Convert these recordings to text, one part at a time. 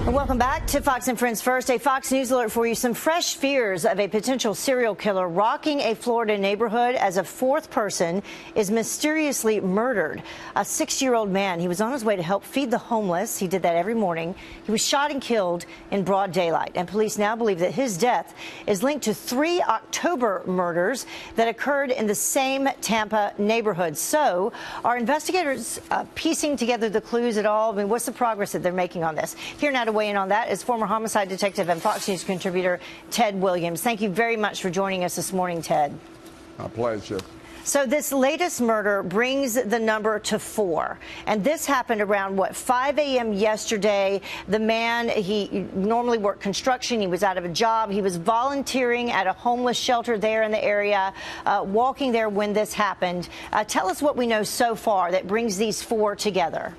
Welcome back to Fox and Friends First. A Fox News alert for you. Some fresh fears of a potential serial killer rocking a Florida neighborhood as a fourth person is mysteriously murdered. A 60-year-old man, he was on his way to help feed the homeless. He did that every morning. He was shot and killed in broad daylight. And police now believe that his death is linked to 3 October murders that occurred in the same Tampa neighborhood. So are investigators piecing together the clues at all? I mean, what's the progress that they're making on this? Here now to weigh in on that is former homicide detective and Fox News contributor Ted Williams. Thank you very much for joining us this morning, Ted. My pleasure. So this latest murder brings the number to 4. And this happened around, 5 a.m. yesterday. The man, he normally worked construction. He was out of a job. He was volunteering at a homeless shelter there in the area, walking there when this happened. Tell us what we know so far that brings these 4 together.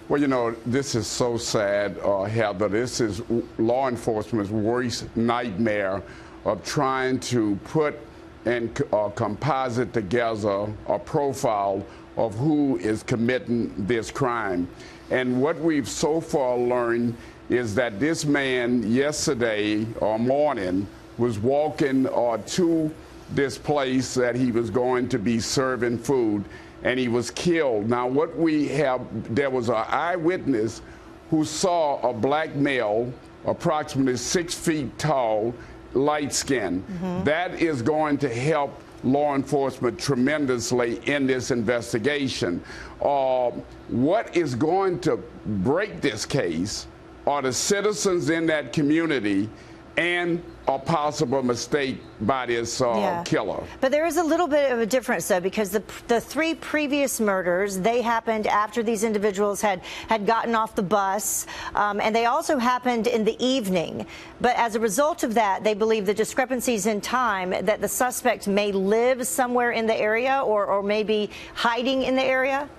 Well, you know, this is so sad, Heather. This is law enforcement's worst nightmare of trying to put and composite together a profile of who is committing this crime. And what we've so far learned is that this man yesterday morning was walking to this place that he was going to be serving food, and he was killed. Now, what we have, there was an eyewitness who saw a black male, approximately 6 feet tall, light skinned. That is going to help law enforcement tremendously in this investigation. What is going to break this case are the citizens in that community and a possible mistake by this killer. But there is a little bit of a difference, though, because the 3 previous murders, they happened after these individuals had gotten off the bus, and they also happened in the evening. But as a result of that, they believe the discrepancies in time that the suspect may live somewhere in the area or maybe hiding in the area.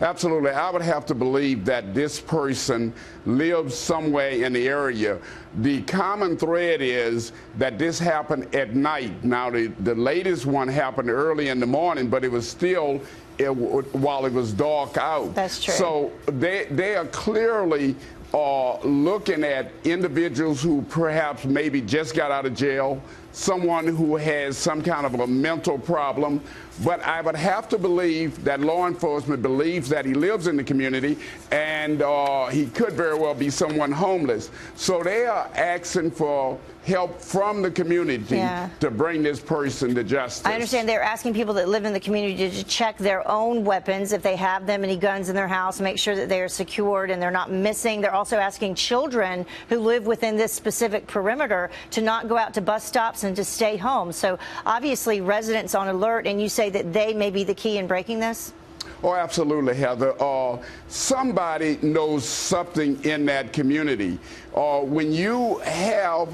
Absolutely. I would have to believe that this person lives somewhere in the area. The common thread is that this happened at night. Now, the latest one happened early in the morning, but it was still while it was dark out. That's true. So they are clearly looking at individuals who perhaps maybe just got out of jail, someone who has some kind of a mental problem. But I would have to believe that law enforcement believes that he lives in the community, and he could very well be someone homeless. So they are asking for help from the community to bring this person to justice. I understand they're asking people that live in the community to check their own weapons, if they have them, any guns in their house, make sure that they are secured and they're not missing. They're also asking children who live within this specific perimeter to not go out to bus stops and to stay home. So obviously residents on alert, and you say that they may be the key in breaking this? Oh, absolutely, Heather. Somebody knows something in that community. When you have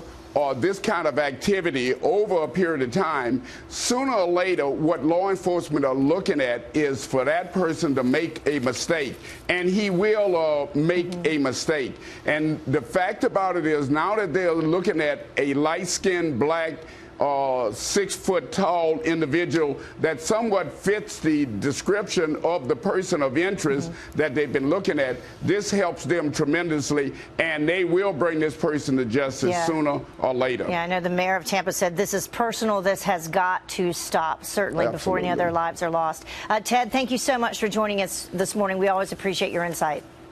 this kind of activity over a period of time, sooner or later, what law enforcement are looking at is for that person to make a mistake, and he will make a mistake. And the fact about it is, now that they're looking at a light-skinned black 6 foot tall individual that somewhat fits the description of the person of interest that they've been looking at, this helps them tremendously, and they will bring this person to justice sooner or later. Yeah, I know the mayor of Tampa said this is personal. This has got to stop, certainly, before any other lives are lost. Ted, thank you so much for joining us this morning. We always appreciate your insight.